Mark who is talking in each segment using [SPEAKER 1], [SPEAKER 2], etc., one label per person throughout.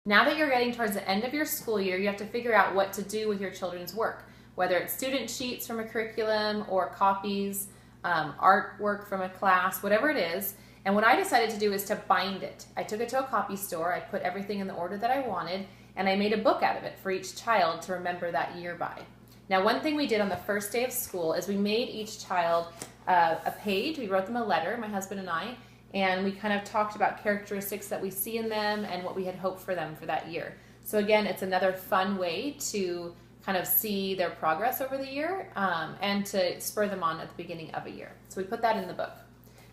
[SPEAKER 1] Now that you're getting towards the end of your school year, you have to figure out what to do with your children's work, whether it's student sheets from a curriculum or copies, artwork from a class, whatever it is. And what I decided to do is to bind it. I took it to a copy store, I put everything in the order that I wanted, and I made a book out of it for each child to remember that year by. Now, one thing we did on the first day of school is we made each child a page. We wrote them a letter, my husband and I, and we kind of talked about characteristics that we see in them and what we had hoped for them for that year. So again, it's another fun way to kind of see their progress over the year and to spur them on at the beginning of a year. So we put that in the book.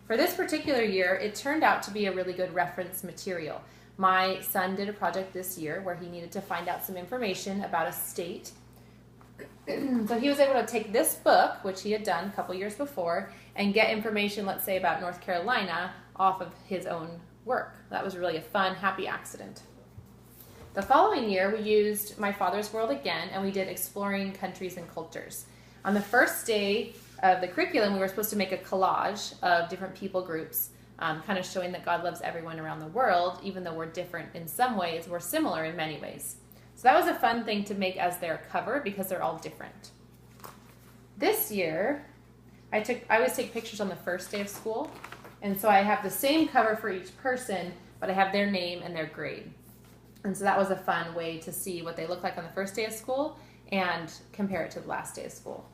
[SPEAKER 1] For this particular year, it turned out to be a really good reference material. My son did a project this year where he needed to find out some information about a state. So he was able to take this book, which he had done a couple years before, and get information, let's say, about North Carolina off of his own work. That was really a fun, happy accident. The following year, we used My Father's World again, and we did Exploring Countries and Cultures. On the first day of the curriculum, we were supposed to make a collage of different people groups, kind of showing that God loves everyone around the world, even though we're different in some ways, we're similar in many ways. So that was a fun thing to make as their cover because they're all different. This year, I always take pictures on the first day of school, and so I have the same cover for each person, but I have their name and their grade. And so that was a fun way to see what they look like on the first day of school and compare it to the last day of school.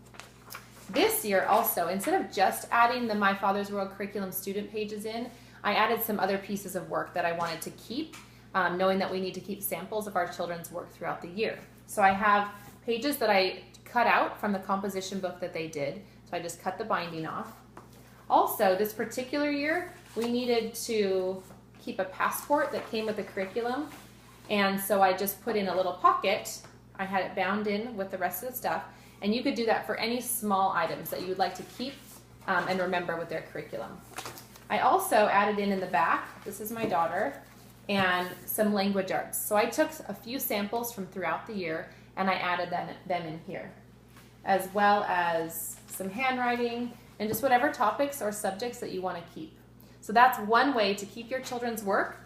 [SPEAKER 1] This year also, instead of just adding the My Father's World curriculum student pages in, I added some other pieces of work that I wanted to keep, knowing that we need to keep samples of our children's work throughout the year. So I have pages that I cut out from the composition book that they did, so I just cut the binding off. Also, this particular year, we needed to keep a passport that came with the curriculum, and so I just put in a little pocket. I had it bound in with the rest of the stuff, and you could do that for any small items that you would like to keep and remember with their curriculum. I also added in the back, this is my daughter, and some language arts. So I took a few samples from throughout the year and I added them in here, as well as some handwriting and just whatever topics or subjects that you want to keep. So that's one way to keep your children's work.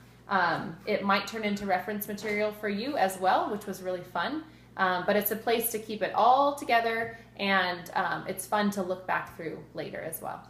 [SPEAKER 1] It might turn into reference material for you as well, which was really fun. But it's a place to keep it all together, and it's fun to look back through later as well.